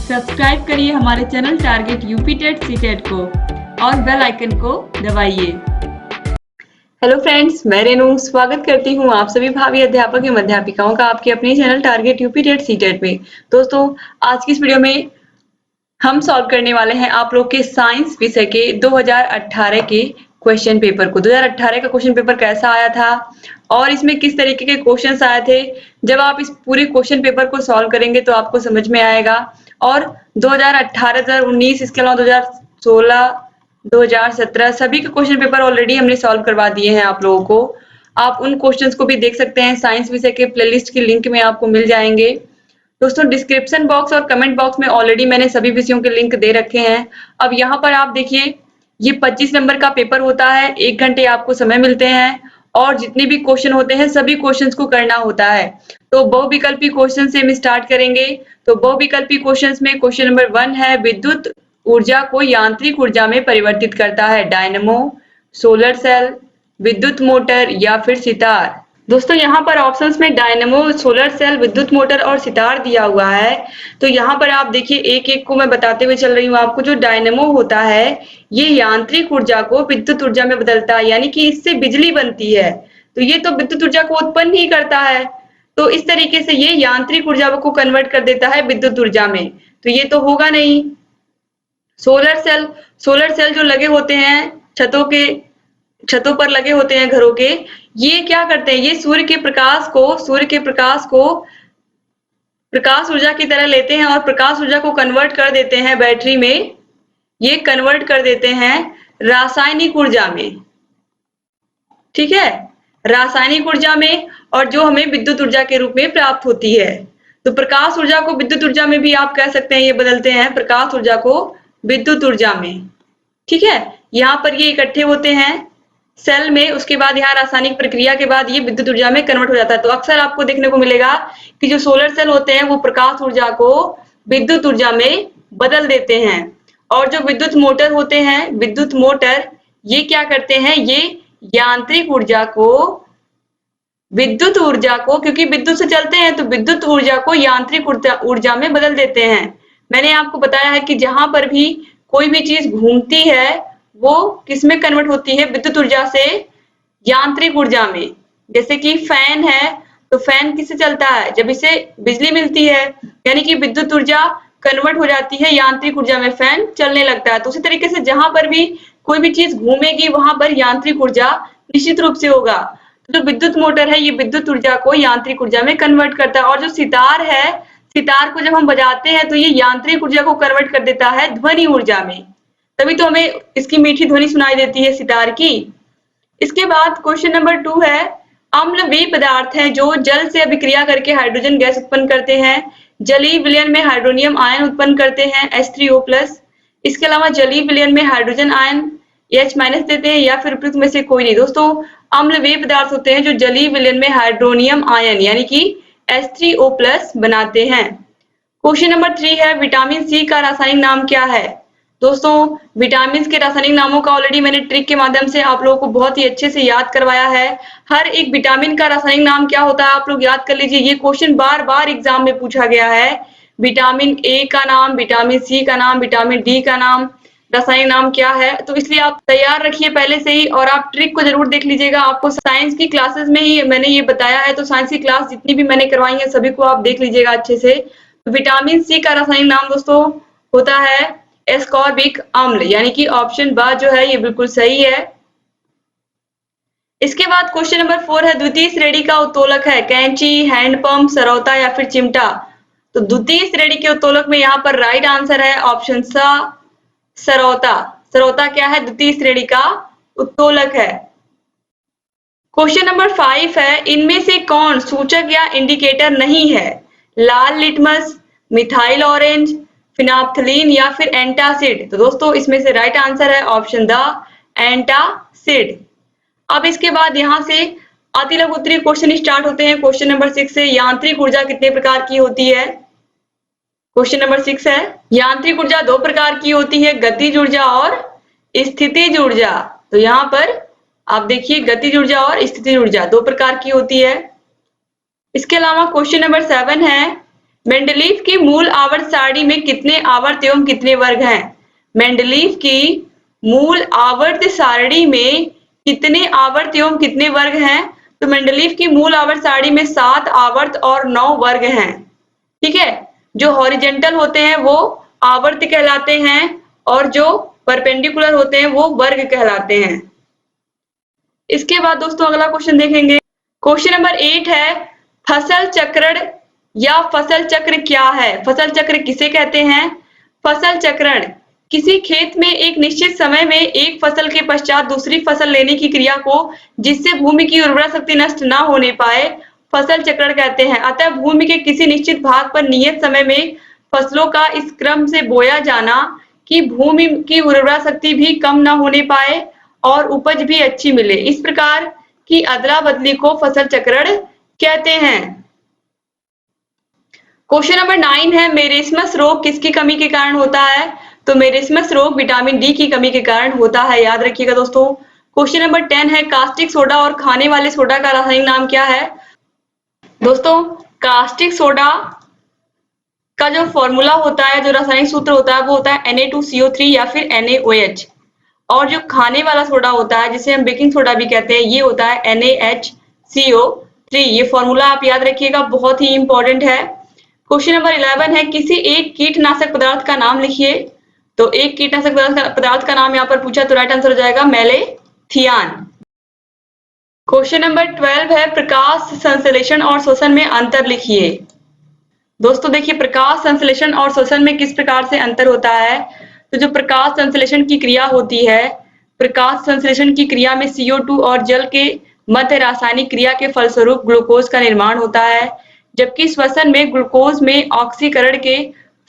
Subscribe करिए हमारे channel target UP TET CTET को और बेल आइकन को दबाइए। हेलो फ्रेंड्स, मैं रेनू स्वागत करती हूँ आप सभी भावी अध्यापक एवं अध्यापिकाओं का आपके अपने channel target UP TET CTET में। दोस्तों, आज की इस वीडियो में हम सॉल्व करने वाले हैं आप लोग के साइंस विषय के 2018 के क्वेश्चन पेपर को। 2018 का क्वेश्चन पेपर कैसा आया था और इसमें किस तरीके के क्वेश्चंस आए थे। जब आप इस पूरे क्वेश्चन पेपर को सॉल्व करेंगे तो आपको समझ में आएगा। और 2018, 2019, इसके अलावा 2016, 2017 सभी के क्वेश्चन पेपर ऑलरेडी हमने सॉल्व करवा दिए हैं आप लोगों को। आप उन क्वेश्चंस को भी देख सकते हैं, साइंस विषय के प्लेलिस्ट की लिंक में आपको मिल जाएंगे। दोस्तों, डिस्क्रिप्शन बॉक्स और कमेंट बॉक्स में ऑलरेडी मैंने सभी विषयों के लिंक दे रखे हैं। अब यहाँ पर आप देखिए, ये 25 नंबर का पेपर होता है, 1 घंटे आपको समय मिलते हैं और जितने भी क्वेश्चन होते हैं सभी क्वेश्चंस को करना होता है। तो बहुविकल्पी क्वेश्चन से हम स्टार्ट करेंगे। तो बहुविकल्पी क्वेश्चंस में क्वेश्चन नंबर 1 है, विद्युत ऊर्जा को यांत्रिक ऊर्जा में परिवर्तित करता है डायनमो, सोलर सेल, विद्युत मोटर या फिर सितार। दोस्तों, यहाँ पर ऑप्शंस में डायनमो, सोलर सेल, विद्युत मोटर और सितार दिया हुआ है। तो यहाँ पर आप देखिए, एक एक को मैं बताते हुए चल रही हूँ आपको। जो डायनमो होता है ये यांत्रिक ऊर्जा को विद्युत ऊर्जा में बदलता है, यानी कि इससे बिजली बनती है। तो ये तो विद्युत ऊर्जा को उत्पन्न ही करता है, तो इस तरीके से ये यांत्रिक ऊर्जा को कन्वर्ट कर देता है विद्युत ऊर्जा में। तो ये तो होगा नहीं। सोलर सेल जो लगे होते हैं छतों पर लगे होते हैं घरों के, ये क्या करते हैं, ये सूर्य के प्रकाश को प्रकाश ऊर्जा की तरह लेते हैं और प्रकाश ऊर्जा को कन्वर्ट कर देते हैं बैटरी में। ये कन्वर्ट कर देते हैं रासायनिक ऊर्जा में, ठीक है, रासायनिक ऊर्जा में, और जो हमें विद्युत ऊर्जा के रूप में प्राप्त होती है। तो प्रकाश ऊर्जा को विद्युत ऊर्जा में भी आप कह सकते हैं, ये बदलते हैं प्रकाश ऊर्जा को विद्युत ऊर्जा में, ठीक है। यहाँ पर ये इकट्ठे होते हैं सेल में, उसके बाद यहाँ रासायनिक प्रक्रिया के बाद ये विद्युत ऊर्जा में कन्वर्ट हो जाता है। तो अक्सर आपको देखने को मिलेगा कि जो सोलर सेल होते हैं वो प्रकाश ऊर्जा को विद्युत ऊर्जा में बदल देते हैं। और जो विद्युत मोटर होते हैं, विद्युत मोटर, ये क्या करते हैं, ये यांत्रिक ऊर्जा को विद्युत ऊर्जा को, क्योंकि विद्युत से चलते हैं तो विद्युत ऊर्जा को यांत्रिक ऊर्जा में बदल देते हैं। मैंने आपको बताया है कि जहां पर भी कोई भी चीज घूमती है वो किसमें कन्वर्ट होती है, विद्युत ऊर्जा से यांत्रिक ऊर्जा में। जैसे कि फैन है, तो फैन किससे चलता है, जब इसे बिजली मिलती है, यानी कि विद्युत ऊर्जा कन्वर्ट हो जाती है यांत्रिक ऊर्जा में, फैन चलने लगता है। तो उसी तरीके से जहां पर भी कोई भी चीज घूमेगी वहां पर यांत्रिक ऊर्जा निश्चित रूप से होगा। तो जो विद्युत मोटर है ये विद्युत ऊर्जा को यांत्रिक ऊर्जा में कन्वर्ट करता है। और जो सितार है, सितार को जब हम बजाते हैं तो ये यांत्रिक ऊर्जा को कन्वर्ट कर देता है ध्वनि ऊर्जा में, तभी तो हमें इसकी मीठी ध्वनि सुनाई देती है सितार की। इसके बाद क्वेश्चन नंबर 2 है, अम्ल वे पदार्थ हैं जो जल से अभिक्रिया करके हाइड्रोजन गैस उत्पन्न करते हैं। जलीय विलयन में हाइड्रोनियम आयन उत्पन्न करते हैं H3O+। इसके अलावा जलीय विलयन में हाइड्रोजन आयन H- देते हैं, या फिर उपयुक्त में से कोई नहीं। दोस्तों, अम्ल वे पदार्थ होते हैं जो जलीय विलयन में हाइड्रोनियम आयन यानी कि H3O+ बनाते हैं। क्वेश्चन नंबर 3 है, विटामिन सी का रासायनिक नाम क्या है। दोस्तों, विटामिन के रासायनिक नामों का ऑलरेडी मैंने ट्रिक के माध्यम से आप लोगों को बहुत ही अच्छे से याद करवाया है। हर एक विटामिन का रासायनिक नाम क्या होता है आप लोग याद कर लीजिए। ये क्वेश्चन बार बार एग्जाम में पूछा गया है। विटामिन ए का नाम, विटामिन सी का नाम, विटामिन डी का नाम, रासायनिक नाम क्या है। तो इसलिए आप तैयार रखिए पहले से ही, और आप ट्रिक को जरूर देख लीजिएगा। आपको साइंस की क्लासेस में ही मैंने ये बताया है, तो साइंस की क्लास जितनी भी मैंने करवाई है सभी को आप देख लीजिएगा अच्छे से। विटामिन सी का रासायनिक नाम दोस्तों होता है एस्कॉर्बिक अम्ल, यानी कि ऑप्शन बा जो है ये बिल्कुल सही है। इसके बाद क्वेश्चन नंबर 4 है, द्वितीय श्रेणी का उत्तोलक है कैंची, हैंडपंप, सरौता या फिर चिमटा। तो द्वितीय श्रेणी के उत्तोलक में यहाँ पर राइट आंसर है ऑप्शन सा, सरौता। सरौता क्या है, द्वितीय श्रेणी का उत्तोलक है। क्वेश्चन नंबर 5 है, इनमें से कौन सूचक या इंडिकेटर नहीं है। लाल लिटमस, मिथाइल ऑरेंज, फिनाप्थलीन या फिर एंटासिड। तो दोस्तों, इसमें से राइट आंसर है ऑप्शन द एंटासिड। अब इसके बाद यहाँ से अति लघु उत्तरीय क्वेश्चन स्टार्ट होते हैं। क्वेश्चन नंबर 6 से, यांत्रिक ऊर्जा कितने प्रकार की होती है। क्वेश्चन नंबर 6 है, यांत्रिक ऊर्जा 2 प्रकार की होती है, गतिज ऊर्जा और स्थितिज ऊर्जा। तो यहाँ पर आप देखिए, गतिज ऊर्जा और स्थितिज ऊर्जा 2 प्रकार की होती है। इसके अलावा क्वेश्चन नंबर 7 है, मेंडलीव की मूल आवर्त सारणी में कितने आवर्त एवं कितने वर्ग हैं? मेंडलीव की मूल आवर्त सारणी में कितने आवर्त एवं कितने वर्ग हैं? तो मेंडलीव की मूल आवर्त सारणी में 7 आवर्त और 9 वर्ग हैं। ठीक है, जो हॉरिजेंटल होते हैं वो आवर्त कहलाते हैं और जो परपेंडिकुलर होते हैं वो वर्ग कहलाते हैं। इसके बाद दोस्तों अगला क्वेश्चन देखेंगे। क्वेश्चन नंबर 8 है, फसल चक्रण या फसल चक्र क्या है? फसल चक्र किसे कहते हैं? फसल चक्रण किसी खेत में एक निश्चित समय में एक फसल के पश्चात दूसरी फसल लेने की क्रिया को, जिससे भूमि की उर्वरा शक्ति नष्ट न होने पाए, फसल चक्रण कहते हैं। अतः भूमि के किसी निश्चित भाग पर नियत समय में फसलों का इस क्रम से बोया जाना कि भूमि की उर्वरा शक्ति भी कम न होने पाए और उपज भी अच्छी मिले, इस प्रकार की अदला बदली को फसल चक्रण कहते हैं। क्वेश्चन नंबर 9 है, मेरिस्मस रोग किसकी कमी के कारण होता है? तो मेरिस्मस रोग विटामिन डी की कमी के कारण होता है, याद रखिएगा दोस्तों। क्वेश्चन नंबर 10 है, कास्टिक सोडा और खाने वाले सोडा का रासायनिक नाम क्या है? दोस्तों कास्टिक सोडा का जो फॉर्मूला होता है, जो रासायनिक सूत्र होता है वो होता है Na2CO3 या फिर NaOH, और जो खाने वाला सोडा होता है जिसे हम बेकिंग सोडा भी कहते हैं ये होता है NaHCO3। ये फॉर्मूला आप याद रखिएगा, बहुत ही इंपॉर्टेंट है। क्वेश्चन नंबर 11 है, किसी एक कीटनाशक पदार्थ का नाम लिखिए। तो एक कीटनाशक पदार्थ का नाम यहाँ पर पूछा तो राइट आंसर हो जाएगा मैलेथियान। क्वेश्चन नंबर 12 है, प्रकाश संश्लेषण और शोषण में अंतर लिखिए। दोस्तों देखिए, प्रकाश संश्लेषण और शोषण में किस प्रकार से अंतर होता है? तो जो प्रकाश संश्लेषण की क्रिया होती है, प्रकाश संश्लेषण की क्रिया में CO2 और जल के मध्य रासायनिक क्रिया के फलस्वरूप ग्लूकोज का निर्माण होता है, जबकि श्वसन में ग्लूकोज में ऑक्सीकरण के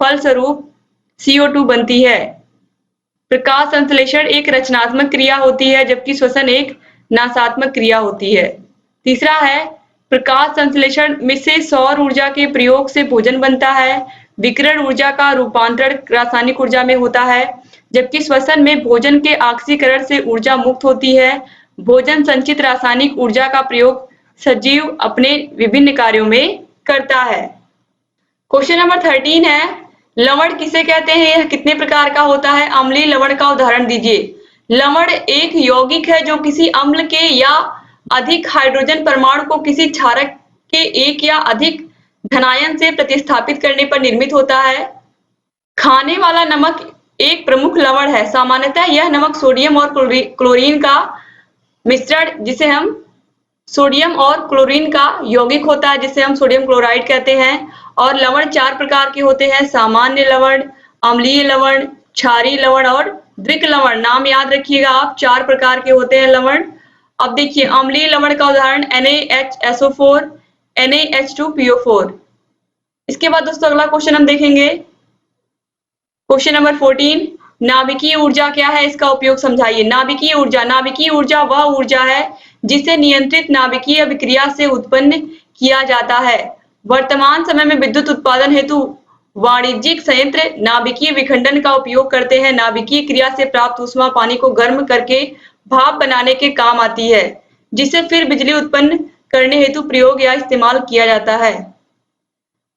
फलस्वरूप CO2 बनती है। प्रकाश संश्लेषण एक रचनात्मक क्रिया होती है, जबकि श्वसन एक नाशात्मक क्रिया होती है। तीसरा है, प्रकाश संश्लेषण में से सौर ऊर्जा के प्रयोग से भोजन बनता है, विकिरण ऊर्जा का रूपांतरण रासायनिक ऊर्जा में होता है, जबकि श्वसन में भोजन के ऑक्सीकरण से ऊर्जा मुक्त होती है। भोजन संचित रासायनिक ऊर्जा का प्रयोग सजीव अपने विभिन्न कार्यों में करता है। क्वेश्चन नंबर 13 है, लवण किसे कहते हैं? यह कितने प्रकार का होता है? अम्लीय लवण का उदाहरण दीजिए। लवण एक यौगिक है जो किसी अम्ल के या अधिक हाइड्रोजन परमाणु को किसी क्षारक के एक या अधिक धनायन से प्रतिस्थापित करने पर निर्मित होता है। खाने वाला नमक एक प्रमुख लवण है। सामान्यतः यह नमक सोडियम और क्लोरीन का मिश्रण, जिसे हम सोडियम और क्लोरीन का यौगिक होता है, जिसे हम सोडियम क्लोराइड कहते हैं। और लवण 4 प्रकार के होते हैं, सामान्य लवण, अम्लीय लवण, क्षारीय लवण और द्विक लवण। नाम याद रखिएगा आप, 4 प्रकार के होते हैं लवण। अब देखिए, अम्लीय लवण का उदाहरण NaHSO4, NaH2PO4। इसके बाद दोस्तों अगला क्वेश्चन हम देखेंगे। क्वेश्चन नंबर 14, नाभिकीय ऊर्जा क्या है? इसका उपयोग समझाइए। नाभिकीय ऊर्जा वह ऊर्जा है जिसे नियंत्रित नाभिकीय अभिक्रिया से उत्पन्न किया जाता है। वर्तमान समय में विद्युत उत्पादन हेतु वाणिज्यिक संयंत्र नाभिकीय विखंडन का उपयोग करते हैं। नाभिकीय क्रिया से प्राप्त ऊष्मा पानी को गर्म करके भाप बनाने के काम आती है, जिसे फिर बिजली उत्पन्न करने हेतु प्रयोग या इस्तेमाल किया जाता है।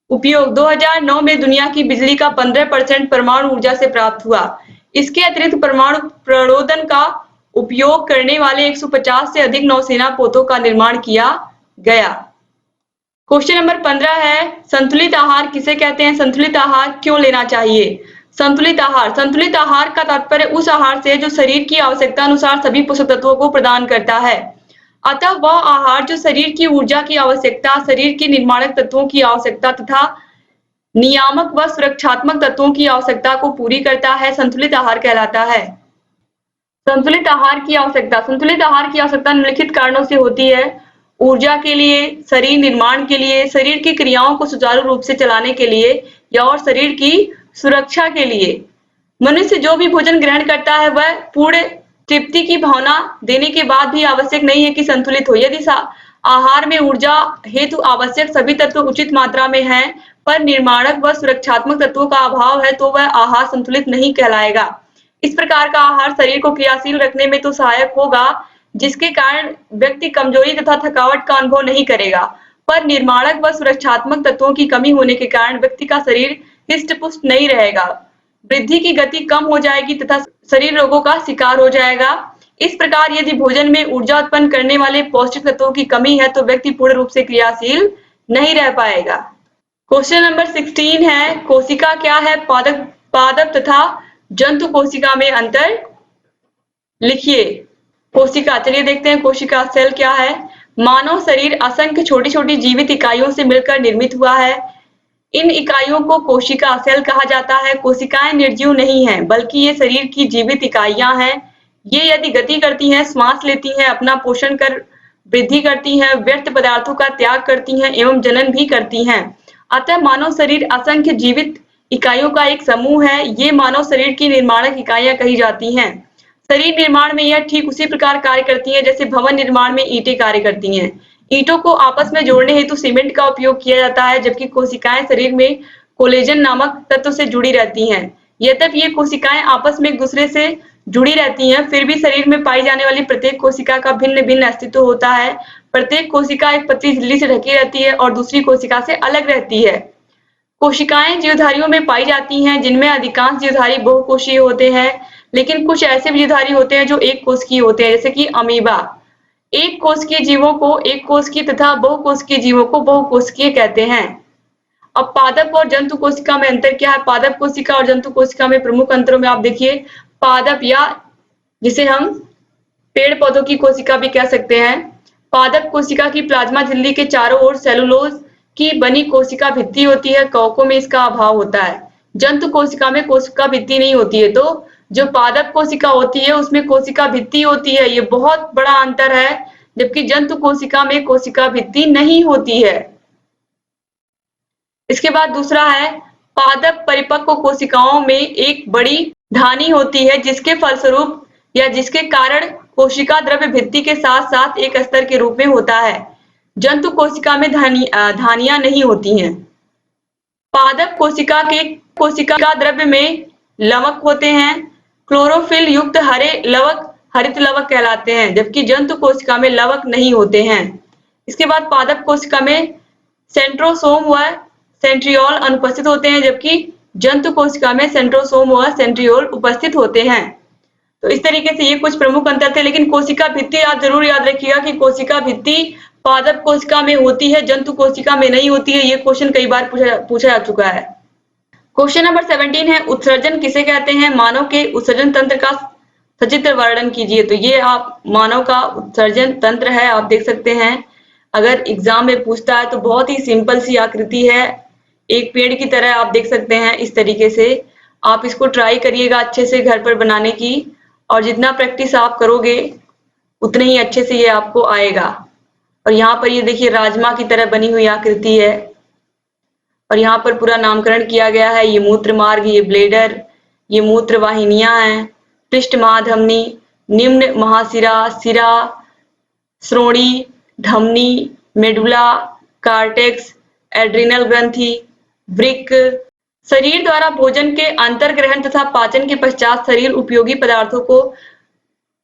उपयोग 2009 में दुनिया की बिजली का 15% परमाणु ऊर्जा से प्राप्त हुआ। इसके अतिरिक्त परमाणु प्रणोदन का उपयोग करने वाले 150 से अधिक नौसेना पोतों का निर्माण किया गया। क्वेश्चन नंबर 15 है, संतुलित आहार किसे कहते हैं? संतुलित आहार क्यों लेना चाहिए? संतुलित आहार का तात्पर्य उस आहार से जो शरीर की आवश्यकता अनुसार सभी पोषक तत्वों को प्रदान करता है। अतः वह आहार जो शरीर की ऊर्जा की आवश्यकता, शरीर के निर्माणक तत्वों की आवश्यकता तथा नियामक व सुरक्षात्मक तत्वों की आवश्यकता को पूरी करता है, संतुलित आहार कहलाता है। संतुलित आहार की आवश्यकता निम्नलिखित कारणों से होती है: ऊर्जा के लिए, शरीर निर्माण के लिए, शरीर की क्रियाओं को सुचारू रूप से चलाने के लिए या और शरीर की सुरक्षा के लिए। मनुष्य जो भी भोजन ग्रहण करता है वह पूर्ण तृप्ति की भावना देने के बाद भी आवश्यक नहीं है कि संतुलित हो। यदि आहार में ऊर्जा हेतु आवश्यक सभी तत्व उचित मात्रा में हैं, पर निर्माणक व सुरक्षात्मक तत्वों का अभाव है, तो वह आहार संतुलित नहीं कहलाएगा। इस प्रकार का आहार शरीर को क्रियाशील रखने में तो सहायक होगा, जिसके कारण व्यक्ति कमजोरी तथा थकावट का अनुभव नहीं करेगा, पर निर्माणक व सुरक्षात्मक तत्वों की कमी होने के कारण व्यक्ति का शरीर हिष्ट-पुष्ट नहीं रहेगा, वृद्धि की गति कम हो जाएगी तथा शरीर रोगों का शिकार हो जाएगा। इस प्रकार यदि भोजन में ऊर्जा उत्पन्न करने वाले पौष्टिक तत्वों की कमी है तो व्यक्ति पूर्ण रूप से क्रियाशील नहीं रह पाएगा। क्वेश्चन नंबर 16 है, कोशिका क्या है? पादप तथा जंतु कोशिका में अंतर लिखिए। कोशिका, चलिए देखते हैं कोशिका सेल क्या है। मानव शरीर असंख्य छोटी-छोटी जीवित इकाइयों से मिलकर निर्मित हुआ है। इन इकाइयों को कोशिका सेल कहा जाता है। कोशिकाएं निर्जीव नहीं हैं, बल्कि ये शरीर की जीवित इकाइयां हैं। ये यदि गति करती हैं, श्वास लेती हैं, अपना पोषण कर वृद्धि करती हैं, व्यर्थ पदार्थों का त्याग करती हैं एवं जनन भी करती हैं। अतः मानव शरीर असंख्य जीवित इकाइयों का एक समूह है। ये मानव शरीर की निर्माणक इकाइयां कही जाती हैं। शरीर निर्माण में यह ठीक उसी प्रकार कार्य करती हैं जैसे भवन निर्माण में ईंटें कार्य करती हैं। ईंटों को आपस में जोड़ने हेतु सीमेंट का उपयोग किया जाता है, जबकि कोशिकाएं शरीर में कोलेजन नामक तत्व से जुड़ी रहती हैं। यद्यपि ये कोशिकाएं आपस में एक दूसरे से जुड़ी रहती हैं, फिर भी शरीर में पाई जाने वाली प्रत्येक कोशिका का भिन्न-भिन्न अस्तित्व होता है। प्रत्येक कोशिका एक पतली झिल्ली से ढकी रहती है और दूसरी कोशिका से अलग रहती है। कोशिकाएं जीवधारियों में पाई जाती हैं, जिनमें अधिकांश जीवधारी बहुकोषीय होते हैं, लेकिन कुछ ऐसे जीवधारी होते हैं जो एक कोशिकीय होते हैं, जैसे कि अमीबा। एक कोशिकीय जीवों को एक कोशिकीय तथा बहुकोशिकीय जीवों को बहुकोशिकीय कहते हैं। अब पादप और जंतु कोशिका में अंतर क्या है? पादप कोशिका और जंतु कोशिका में प्रमुख अंतरों में आप देखिए, पादप या जिसे हम पेड़ पौधों की कोशिका भी कह सकते हैं, पादप कोशिका की प्लाज्मा झिल्ली के चारों ओर सेलुलोज की बनी कोशिका भित्ति होती है। कवकों में इसका अभाव होता है। जंतु कोशिका में कोशिका भित्ति नहीं होती है। तो जो पादप कोशिका होती है उसमें कोशिका भित्ति होती है, ये बहुत बड़ा अंतर है, जबकि जंतु कोशिका में कोशिका भित्ति नहीं होती है। इसके बाद दूसरा है, पादप परिपक्व कोशिकाओं में एक बड़ी धानी होती है, जिसके फलस्वरूप या जिसके कारण कोशिका द्रव्य भित्ति के साथ साथ एक स्तर के रूप में होता है। जंतु कोशिका में धानियां नहीं होती हैं। पादप कोशिका द्रव्य में लवक होते हैं। क्लोरोफिल युक्त हरे लवक हरित लवक कहलाते हैं, जबकि जंतु कोशिका में लवक नहीं होते हैं। इसके बाद पादप कोशिका में सेंट्रोसोम व सेंट्रियोल अनुपस्थित होते हैं, जबकि जंतु कोशिका में सेंट्रोसोम व सेंट्रियोल उपस्थित होते हैं। तो इस तरीके से ये कुछ प्रमुख अंतर थे, लेकिन कोशिका भित्ति आप जरूर याद रखिएगा कि कोशिका भित्ति पादप कोशिका में होती है, जंतु कोशिका में नहीं होती है। ये क्वेश्चन कई बार पूछा जा चुका है। क्वेश्चन नंबर 17 है, उत्सर्जन किसे कहते हैं? मानव के उत्सर्जन तंत्र का सचित्र वर्णन कीजिए। तो ये आप मानव का उत्सर्जन तंत्र है, आप देख सकते हैं। अगर एग्जाम में पूछता है तो बहुत ही सिंपल सी आकृति है, एक पेड़ की तरह आप देख सकते हैं। इस तरीके से आप इसको ट्राई करिएगा अच्छे से घर पर बनाने की, और जितना प्रैक्टिस आप करोगे उतने ही अच्छे से ये आपको आएगा। और यहाँ पर ये देखिए राजमा की तरह बनी हुई आकृति है, और यहाँ पर पूरा नामकरण किया गया है। ये मूत्र मार्ग, ये ब्लेडर, ये मूत्र वाहिनियां हैं। पृष्ठ महाधमनी, निम्न महाशिरा, शिरा, श्रोणी, धमनी, मेडुला, कार्टेक्स, एड्रिनल ग्रंथि, वृक्क। शरीर द्वारा भोजन के अंतर्ग्रहण तथा पाचन के पश्चात शरीर उपयोगी पदार्थों को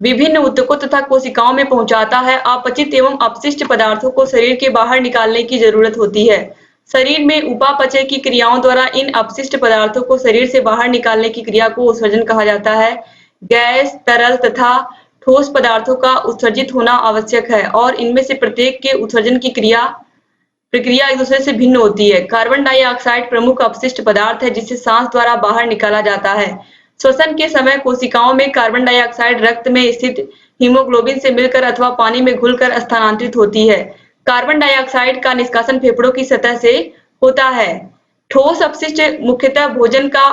विभिन्न ऊतकों तथा कोशिकाओं में पहुंचाता है। अपचित एवं अपशिष्ट पदार्थों को शरीर के बाहर निकालने की जरूरत होती है। शरीर में उपापचय की क्रियाओं द्वारा इन अपशिष्ट पदार्थों को शरीर से बाहर निकालने की क्रिया को उत्सर्जन कहा जाता है। गैस, तरल तथा ठोस पदार्थों का उत्सर्जित होना आवश्यक है, और इनमें से प्रत्येक के उत्सर्जन की प्रक्रिया एक दूसरे से भिन्न होती है। कार्बन डाइऑक्साइड प्रमुख अपशिष्ट पदार्थ है, जिसे सांस द्वारा बाहर निकाला जाता है। श्वसन के समय कोशिकाओं में कार्बन डाइऑक्साइड रक्त में स्थित हीमोग्लोबिन से मिलकर अथवा पानी में घुलकर स्थानांतरित होती है। कार्बन डाइऑक्साइड का निष्कासन फेफड़ों की सतह से होता है। ठोस अपशिष्ट मुख्यतः भोजन का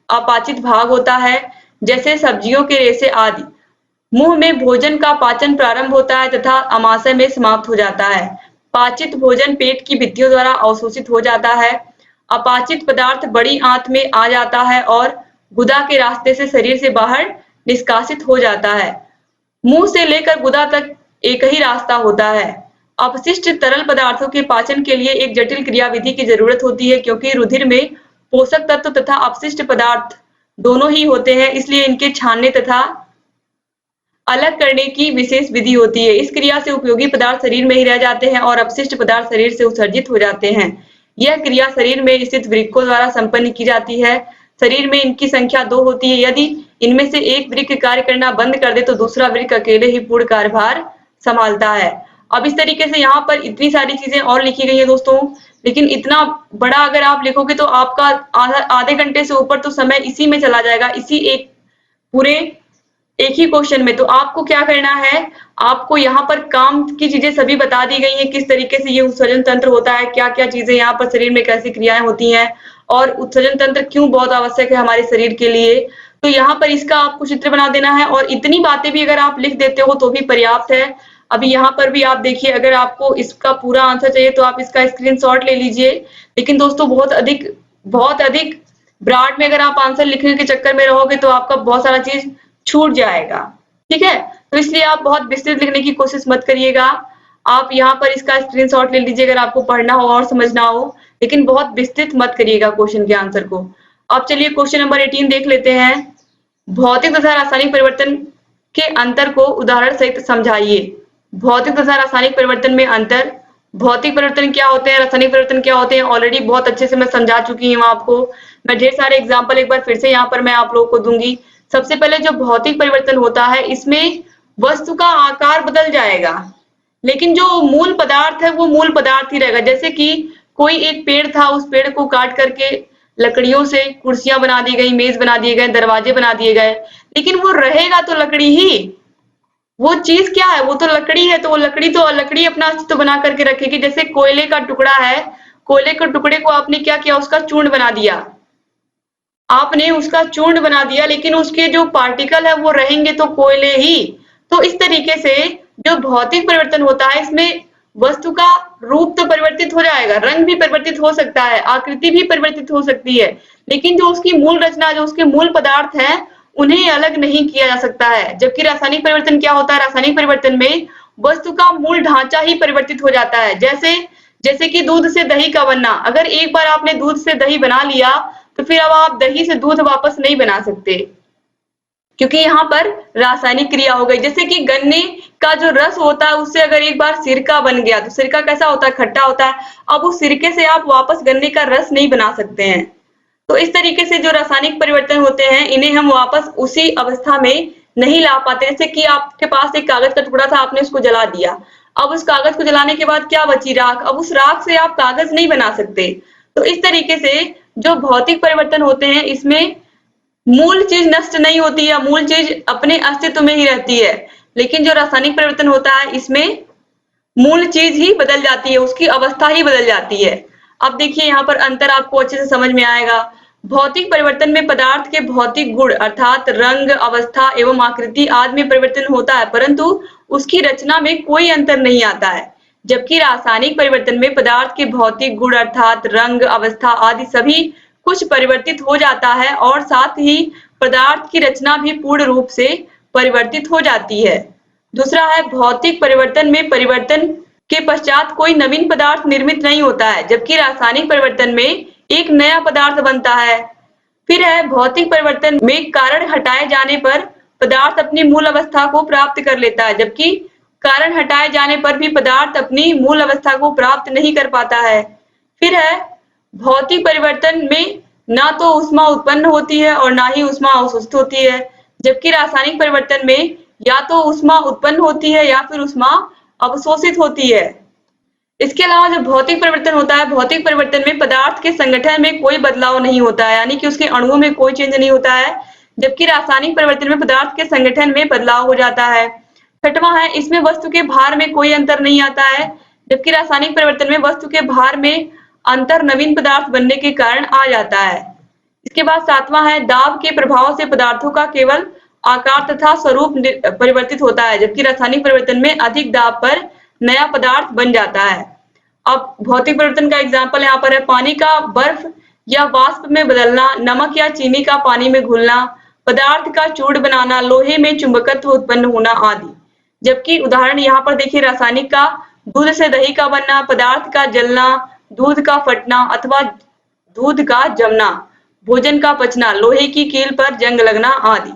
अपाचित भाग होता है, जैसे सब्जियों के रेशे आदि। मुंह में भोजन का पाचन प्रारंभ होता है तथा अमाशय में समाप्त हो जाता है। पाचित भोजन पेट की भित्तियों द्वारा अवशोषित हो जाता है। अपाचित पदार्थ बड़ी आंत में आ जाता है और गुदा के रास्ते से शरीर से बाहर निष्कासित हो जाता है। मुंह से लेकर गुदा तक एक ही रास्ता होता है। अपशिष्ट तरल पदार्थों के पाचन के लिए एक जटिल क्रियाविधि की जरूरत होती है, क्योंकि रुधिर में पोषक तत्व तथा अपशिष्ट पदार्थ दोनों ही होते हैं, इसलिए इनके छानने तथा अलग करने की विशेष विधि होती है। इस क्रिया से उपयोगी पदार्थ शरीर में ही रह जाते हैं और अपशिष्ट पदार्थ शरीर से उत्सर्जित हो जाते हैं। यह क्रिया शरीर में स्थित वृक्कों द्वारा संपन्न की जाती है। शरीर में इनकी संख्या 2 होती है। यदि इनमें से एक वृक्क कार्य करना बंद कर दे तो दूसरा वृक्क अकेले ही पूर्ण कार्यभार संभालता है। अब इस तरीके से यहाँ पर इतनी सारी चीजें और लिखी गई है दोस्तों, लेकिन इतना बड़ा अगर आप लिखोगे तो आपका आधे घंटे से ऊपर तो समय इसी में चला जाएगा, इसी एक ही क्वेश्चन में। तो आपको क्या करना है, आपको यहाँ पर काम की चीजें सभी बता दी गई हैं, किस तरीके से ये उत्सर्जन तंत्र होता है, क्या क्या चीजें यहाँ पर शरीर में कैसी क्रियाएं होती हैं और उत्सर्जन तंत्र क्यों बहुत आवश्यक है हमारे शरीर के लिए। तो यहाँ पर इसका आपको चित्र बना देना है और इतनी बातें भी अगर आप लिख देते हो तो भी पर्याप्त है। अभी यहाँ पर भी आप देखिए, अगर आपको इसका पूरा आंसर चाहिए तो आप इसका स्क्रीनशॉट ले लीजिए। लेकिन दोस्तों बहुत अधिक ब्रॉड में अगर आप आंसर लिखने के चक्कर में रहोगे तो आपका बहुत सारा चीज छूट जाएगा, ठीक है। तो इसलिए आप बहुत विस्तृत लिखने की कोशिश मत करिएगा। आप यहाँ पर इसका स्क्रीनशॉट ले लीजिए अगर आपको पढ़ना हो और समझना हो, लेकिन बहुत विस्तृत मत करिएगा क्वेश्चन के आंसर को। अब चलिए क्वेश्चन नंबर 18 देख लेते हैं। भौतिक तथा रासायनिक परिवर्तन के अंतर को उदाहरण सहित समझाइए। भौतिक तथा रासायनिक परिवर्तन में अंतर। भौतिक परिवर्तन क्या होते हैं, रासायनिक परिवर्तन क्या होते हैं, ऑलरेडी बहुत अच्छे से मैं समझा चुकी हूँ आपको। मैं ढेर सारे एग्जाम्पल एक बार फिर से यहाँ पर मैं आप लोगों को दूंगी। सबसे पहले जो भौतिक परिवर्तन होता है, इसमें वस्तु का आकार बदल जाएगा, लेकिन जो मूल पदार्थ है वो मूल पदार्थ ही रहेगा। जैसे कि कोई एक पेड़ था, उस पेड़ को काट करके लकड़ियों से कुर्सियां बना दी गई, मेज बना दिए गए, दरवाजे बना दिए गए, लेकिन वो रहेगा तो लकड़ी ही। वो चीज क्या है, वो तो लकड़ी है, तो वो लकड़ी अपना अस्तित्व बना करके रखेगी। जैसे कोयले का टुकड़ा है, कोयले के टुकड़े को आपने क्या किया, उसका चूर्ण बना दिया, आपने उसका चूर्ण बना दिया, लेकिन उसके जो पार्टिकल है वो रहेंगे तो कोयले ही। तो इस तरीके से जो भौतिक परिवर्तन होता है, इसमें वस्तु का रूप तो परिवर्तित हो जाएगा, रंग भी परिवर्तित हो सकता है, आकृति भी परिवर्तित हो सकती है, लेकिन जो उसकी मूल रचना, जो उसके मूल पदार्थ है, उन्हें अलग नहीं किया जा सकता है। जबकि रासायनिक परिवर्तन क्या होता है, रासायनिक परिवर्तन में वस्तु का मूल ढांचा ही परिवर्तित हो जाता है। जैसे कि दूध से दही का बनना। अगर एक बार आपने दूध से दही बना लिया तो फिर अब आप दही से दूध वापस नहीं बना सकते, क्योंकि यहाँ पर रासायनिक क्रिया हो गई। जैसे कि गन्ने का जो रस होता है, उससे अगर एक बार सिरका बन गया तो सिरका कैसा होता है, खट्टा होता है। अब उस सिरके से आप वापस गन्ने का रस नहीं बना सकते हैं। तो इस तरीके से जो रासायनिक परिवर्तन होते हैं, इन्हें हम वापस उसी अवस्था में नहीं ला पाते। जैसे कि आपके पास एक कागज का टुकड़ा था, आपने उसको जला दिया, अब उस कागज को जलाने के बाद क्या बची, राख। अब उस राख से आप कागज नहीं बना सकते। तो इस तरीके से जो भौतिक परिवर्तन होते हैं, इसमें मूल चीज नष्ट नहीं होती है, मूल चीज अपने अस्तित्व में ही रहती है। लेकिन जो रासायनिक परिवर्तन होता है, इसमें मूल चीज ही बदल जाती है, उसकी अवस्था ही बदल जाती है। अब देखिए यहाँ पर अंतर आपको अच्छे से समझ में आएगा। भौतिक परिवर्तन में पदार्थ के भौतिक गुण अर्थात रंग, अवस्था एवं आकृति आदि में परिवर्तन होता है, परंतु उसकी रचना में कोई अंतर नहीं आता है। जबकि रासायनिक परिवर्तन में पदार्थ के भौतिक गुण अर्थात रंग, अवस्था आदि सभी कुछ परिवर्तित हो जाता है और साथ ही पदार्थ की रचना भी पूर्ण रूप से परिवर्तित हो जाती है। दूसरा है, भौतिक परिवर्तन में परिवर्तन के पश्चात कोई नवीन पदार्थ निर्मित नहीं होता है, जबकि रासायनिक परिवर्तन में एक नया पदार्थ बनता है। फिर है, भौतिक परिवर्तन में कारण हटाए जाने पर पदार्थ अपनी मूल अवस्था को प्राप्त कर लेता है, जबकि कारण हटाए जाने पर भी पदार्थ अपनी मूल अवस्था को प्राप्त नहीं कर पाता है। फिर है, भौतिक परिवर्तन में ना तो ऊष्मा उत्पन्न होती है और ना ही ऊष्मा अवशोषित होती है, जबकि रासायनिक परिवर्तन में या तो ऊष्मा उत्पन्न होती है या फिर ऊष्मा अवशोषित होती है। इसके अलावा जो भौतिक परिवर्तन होता है, भौतिक परिवर्तन में पदार्थ के संगठन में कोई बदलाव नहीं होता है, यानी कि उसके अणुओं में कोई चेंज नहीं होता है, जबकि रासायनिक परिवर्तन में पदार्थ के संगठन में बदलाव हो जाता है। छठवां है, इसमें वस्तु के भार में कोई अंतर नहीं आता है, जबकि रासायनिक परिवर्तन में वस्तु के भार में अंतर नवीन पदार्थ बनने के कारण आ जाता है। इसके बाद सातवां है, दाब के प्रभाव से पदार्थों का केवल आकार तथा स्वरूप परिवर्तित होता है, जबकि रासायनिक परिवर्तन में अधिक दाब पर नया पदार्थ बन जाता है। अब भौतिक परिवर्तन का एग्जाम्पल यहाँ पर है, पानी का बर्फ या वाष्प में बदलना, नमक या चीनी का पानी में घुलना, पदार्थ का चूर्ण बनाना, लोहे में चुंबकत्व उत्पन्न होना आदि। जबकि उदाहरण यहाँ पर देखिए, रासायनिक का दूध से दही का बनना, पदार्थ का जलना, दूध का फटना अथवा दूध का जमना, भोजन का पचना, लोहे की कील पर जंग लगना आदि।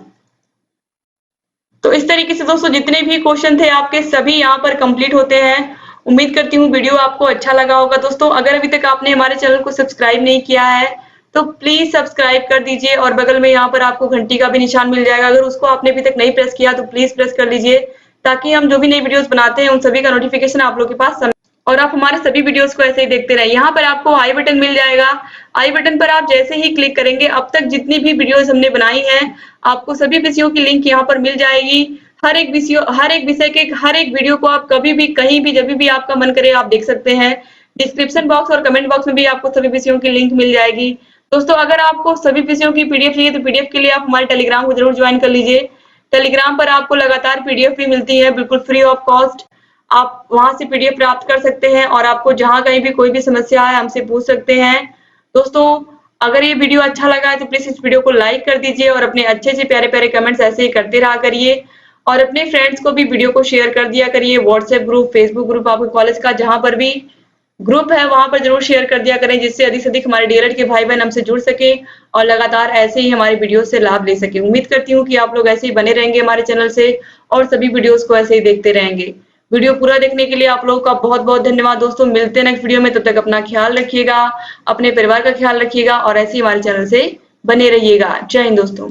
तो इस तरीके से दोस्तों जितने भी क्वेश्चन थे आपके सभी यहाँ पर कंप्लीट होते हैं। उम्मीद करती हूँ वीडियो आपको अच्छा लगा होगा। दोस्तों अगर अभी तक आपने हमारे चैनल को सब्सक्राइब नहीं किया है तो प्लीज सब्सक्राइब कर दीजिए और बगल में यहाँ पर आपको घंटी का भी निशान मिल जाएगा। अगर उसको आपने अभी तक नहीं प्रेस किया तो प्लीज प्रेस कर लीजिए, ताकि हम जो भी नई वीडियोस बनाते हैं उन सभी का नोटिफिकेशन आप लोग के पास और आप हमारे सभी वीडियोस को ऐसे ही देखते रहें। यहाँ पर आपको आई बटन मिल जाएगा। आई बटन पर आप जैसे ही क्लिक करेंगे अब तक जितनी भी वीडियोस हमने बनाई हैं आपको सभी विषयों की लिंक यहाँ पर मिल जाएगी। हर एक विषय के हर एक वीडियो को आप कभी भी कहीं भी जब भी आपका मन करे आप देख सकते हैं। डिस्क्रिप्शन बॉक्स और कमेंट बॉक्स में भी आपको सभी विषयों की लिंक मिल जाएगी। दोस्तों अगर आपको सभी विषयों की पीडीएफ चाहिए तो पीडीएफ के लिए आप हमारे टेलीग्राम को जरूर ज्वाइन कर लीजिए। टेलीग्राम पर आपको लगातार पीडीएफ भी मिलती है बिल्कुल फ्री ऑफ कॉस्ट। आप वहां से पीडीएफ प्राप्त कर सकते हैं और आपको जहां कहीं भी कोई भी समस्या है हमसे पूछ सकते हैं। दोस्तों अगर ये वीडियो अच्छा लगा है तो प्लीज इस वीडियो को लाइक कर दीजिए और अपने अच्छे से प्यारे प्यारे कमेंट्स ऐसे ही करते रहा करिए और अपने फ्रेंड्स को भी वीडियो को शेयर कर दिया करिए। व्हाट्सएप ग्रुप, फेसबुक ग्रुप, आपके कॉलेज का जहां पर भी ग्रुप है वहां पर जरूर शेयर कर दिया करें, जिससे अधिक से अधिक हमारे डीएलएड के भाई बहन हमसे जुड़ सके और लगातार ऐसे ही हमारे वीडियो से लाभ ले सके। उम्मीद करती हूँ कि आप लोग ऐसे ही बने रहेंगे हमारे चैनल से और सभी वीडियोस को ऐसे ही देखते रहेंगे। वीडियो पूरा देखने के लिए आप लोगों का बहुत बहुत धन्यवाद। दोस्तों मिलते हैं नेक्स्ट वीडियो में, तब तक अपना ख्याल रखिएगा, अपने परिवार का ख्याल रखिएगा और ऐसे ही हमारे चैनल से बने रहिएगा। जय हिंद दोस्तों।